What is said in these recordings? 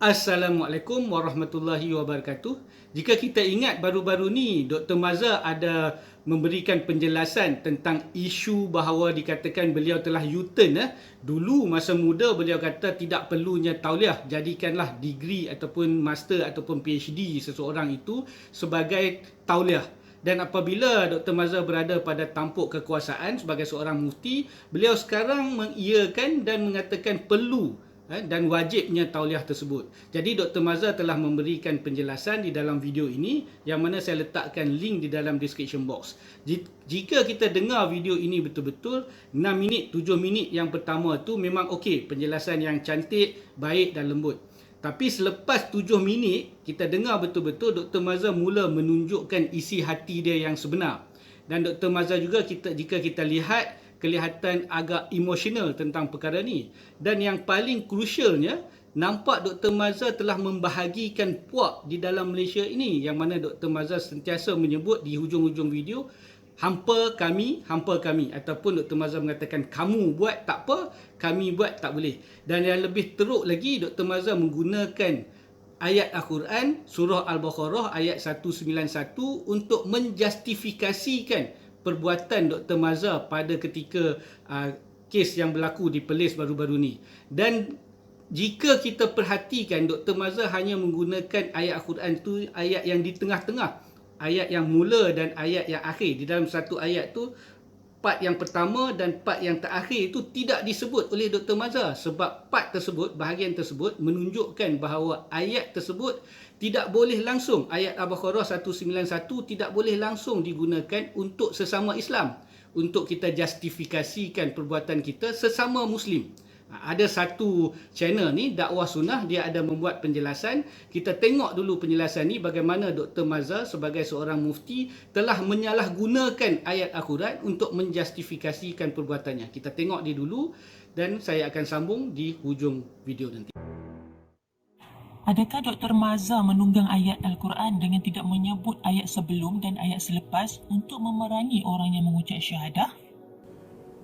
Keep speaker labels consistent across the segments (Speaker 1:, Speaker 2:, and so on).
Speaker 1: Assalamualaikum warahmatullahi wabarakatuh. Jika kita ingat baru-baru ni Dr. Mazhar ada memberikan penjelasan tentang isu bahawa dikatakan beliau telah U-turn. Dulu masa muda beliau kata tidak perlunya tauliah, jadikanlah degree ataupun master ataupun PhD seseorang itu sebagai tauliah. Dan apabila Dr. Mazhar berada pada tampuk kekuasaan sebagai seorang mufti, beliau sekarang mengiyakan dan mengatakan perlu dan wajibnya tauliah tersebut. Jadi Dr. Mazhar telah memberikan penjelasan di dalam video ini yang mana saya letakkan link di dalam description box. Jika kita dengar video ini betul-betul, 6 minit, 7 minit yang pertama tu memang okey, penjelasan yang cantik, baik dan lembut. Tapi selepas 7 minit, kita dengar betul-betul Dr. Mazhar mula menunjukkan isi hati dia yang sebenar. Dan Dr. Mazhar juga jika kita lihat, kelihatan agak emosional tentang perkara ni. Dan yang paling krusialnya, nampak Dr. Mazhar telah membahagikan puak di dalam Malaysia ini, yang mana Dr. Mazhar sentiasa menyebut di hujung-hujung video, hampa kami, ataupun Dr. Mazhar mengatakan kamu buat tak apa, kami buat tak boleh. Dan yang lebih teruk lagi, Dr. Mazhar menggunakan ayat Al-Quran surah Al-Baqarah ayat 191 untuk menjustifikasikan perbuatan Dr. Mazhar pada ketika kes yang berlaku di Perlis baru-baru ni. Dan jika kita perhatikan, Dr. Mazhar hanya menggunakan ayat Al-Quran tu, ayat yang di tengah-tengah, ayat yang mula dan ayat yang akhir. Di dalam satu ayat tu, part yang pertama dan part yang terakhir itu tidak disebut oleh Dr. Mazhar, sebab part tersebut, bahagian tersebut menunjukkan bahawa ayat tersebut tidak boleh langsung, ayat Al-Baqarah 191 tidak boleh langsung digunakan untuk sesama Islam, untuk kita justifikasikan perbuatan kita sesama Muslim. Ada satu channel ni, Dakwah Sunnah, dia ada membuat penjelasan. Kita tengok dulu penjelasan ni, bagaimana Dr. Mazhar sebagai seorang mufti telah menyalahgunakan ayat Al-Quran untuk menjustifikasikan perbuatannya. Kita tengok dia dulu dan saya akan sambung di hujung video nanti.
Speaker 2: Adakah Dr. Mazhar menunggang ayat Al-Quran dengan tidak menyebut ayat sebelum dan ayat selepas untuk memerangi orang yang mengucap syahadah?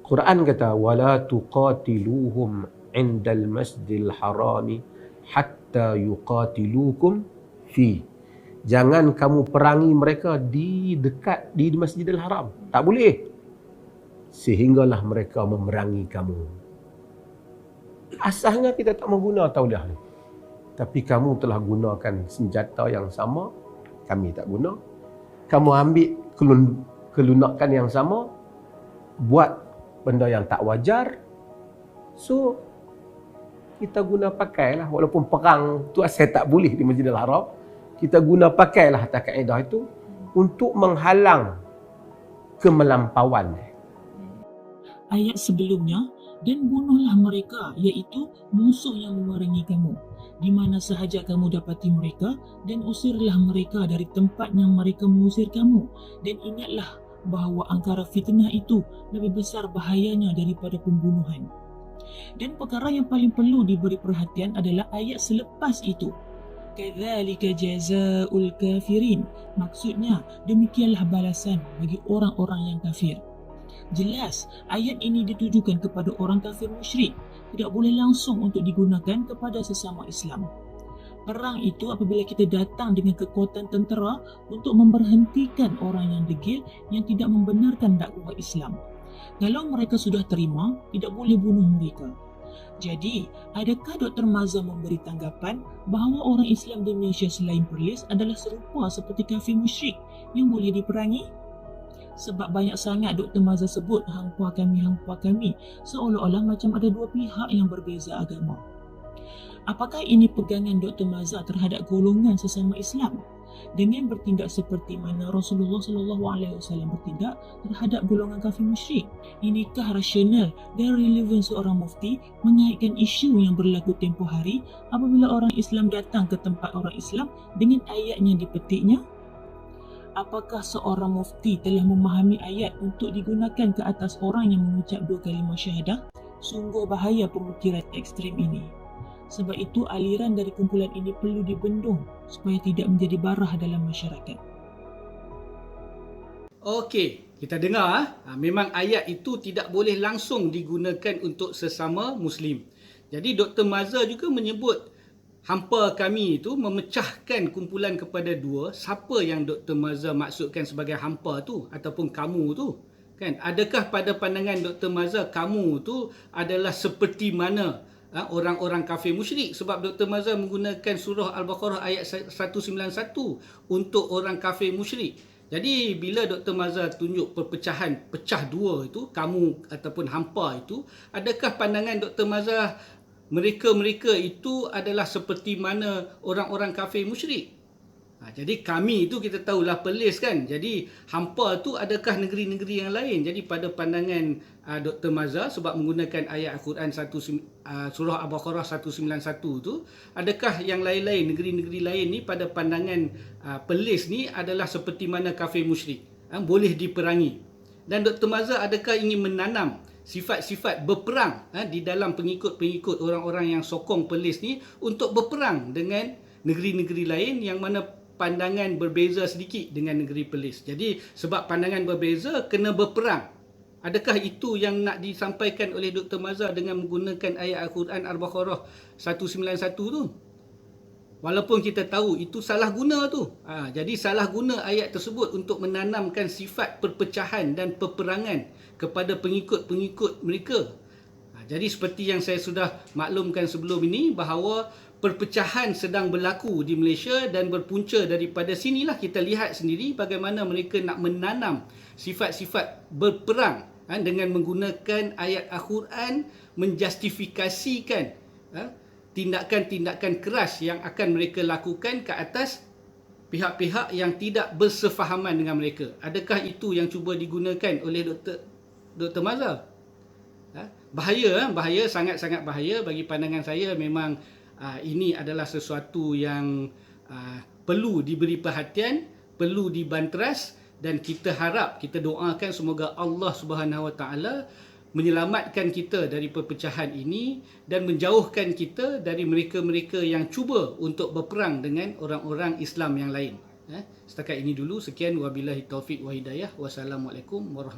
Speaker 3: Quran kata wala tuqatiluhum indal masjidil harami hatta yuqatilukum fi. Jangan kamu perangi mereka di Masjidil Haram. Tak boleh. Sehinggalah mereka memerangi kamu. Asalnya kita tak mau guna tauliah ni. Tapi kamu telah gunakan senjata yang sama, kami tak guna. Kamu ambil kelunakan yang sama, buat benda yang tak wajar. So, kita guna pakailah. Walaupun perang tu saya tak boleh di Masjidil Haram, kita guna pakailah atas kaedah itu untuk menghalang kemelampauan.
Speaker 2: Ayat sebelumnya, dan bunuhlah mereka, iaitu musuh yang memerangi kamu, di mana sahaja kamu dapati mereka, dan usirlah mereka dari tempat yang mereka mengusir kamu. Dan ingatlah bahawa angkara fitnah itu lebih besar bahayanya daripada pembunuhan. Dan perkara yang paling perlu diberi perhatian adalah ayat selepas itu. Kadzalika jazaa'ul kafirin. Maksudnya, demikianlah balasan bagi orang-orang yang kafir. Jelas, ayat ini ditujukan kepada orang kafir musyrik, tidak boleh langsung untuk digunakan kepada sesama Islam. Perang itu apabila kita datang dengan kekuatan tentera untuk memberhentikan orang yang degil yang tidak membenarkan dakwah Islam. Kalau mereka sudah terima, tidak boleh bunuh mereka. Jadi, adakah Dr. Mazhar memberi tanggapan bahawa orang Islam di Malaysia selain Perlis adalah serupa seperti kafir musyrik yang boleh diperangi? Sebab banyak sangat Dr. Mazhar sebut hangpa kami, seolah-olah macam ada dua pihak yang berbeza agama. Apakah ini pegangan Dr. Mazhar terhadap golongan sesama Islam dengan bertindak seperti mana Rasulullah SAW bertindak terhadap golongan kafir musyrik? Inikah rasional dan relevan seorang mufti mengaitkan isu yang berlaku tempoh hari apabila orang Islam datang ke tempat orang Islam dengan ayatnya dipetiknya? Apakah seorang mufti telah memahami ayat untuk digunakan ke atas orang yang mengucap dua kalimah syahadah? Sungguh bahaya pemikiran ekstrim ini. Sebab itu aliran dari kumpulan ini perlu dibendung supaya tidak menjadi barah dalam masyarakat.
Speaker 1: Okey, kita dengar memang ayat itu tidak boleh langsung digunakan untuk sesama Muslim. Jadi Dr. Mazhar juga menyebut hampa kami itu memecahkan kumpulan kepada dua. Siapa yang Dr. Mazhar maksudkan sebagai hampa tu ataupun kamu tu? Kan? Adakah pada pandangan Dr. Mazhar kamu tu adalah seperti mana orang-orang kafir musyrik? Sebab Dr. Mazhar menggunakan surah Al-Baqarah ayat 191 untuk orang kafir musyrik. Jadi bila Dr. Mazhar tunjuk perpecahan, pecah dua itu, kamu ataupun hampa itu, adakah pandangan Dr. Mazhar mereka-mereka itu adalah seperti mana orang-orang kafir musyrik? Jadi kami itu kita tahulah pelis kan. Jadi hampa tu adakah negeri-negeri yang lain? Jadi pada pandangan Dr. Mazhar, sebab menggunakan ayat Al-Quran surah Al-Baqarah 191 tu, adakah yang lain-lain, negeri-negeri lain ni pada pandangan pelis ni adalah seperti mana kafir musyrik? Boleh diperangi. Dan Dr. Mazhar adakah ingin menanam sifat-sifat berperang di dalam pengikut-pengikut orang-orang yang sokong pelis ni untuk berperang dengan negeri-negeri lain yang mana pandangan berbeza sedikit dengan negeri pelis. Jadi sebab pandangan berbeza kena berperang. Adakah itu yang nak disampaikan oleh Dr. Mazhar dengan menggunakan ayat Al-Quran Al-Baqarah 191 tu? Walaupun kita tahu itu salah guna tu. Jadi salah guna ayat tersebut untuk menanamkan sifat perpecahan dan peperangan kepada pengikut-pengikut mereka. Jadi seperti yang saya sudah maklumkan sebelum ini, bahawa perpecahan sedang berlaku di Malaysia dan berpunca daripada sinilah kita lihat sendiri bagaimana mereka nak menanam sifat-sifat berperang dengan menggunakan ayat Al-Quran menjustifikasikan tindakan-tindakan keras yang akan mereka lakukan ke atas pihak-pihak yang tidak bersefahaman dengan mereka. Adakah itu yang cuba digunakan oleh Dr. Mazhar? Bahaya, sangat-sangat bahaya bagi pandangan saya. Memang ini adalah sesuatu yang perlu diberi perhatian, perlu dibanteras, dan kita harap, kita doakan semoga Allah Subhanahu Wa Taala menyelamatkan kita dari perpecahan ini dan menjauhkan kita dari mereka-mereka yang cuba untuk berperang dengan orang-orang Islam yang lain. Setakat ini dulu, sekian, wabillahi taufiq wa hidayah. Wassalamualaikum warahmatullahi wabarakatuh.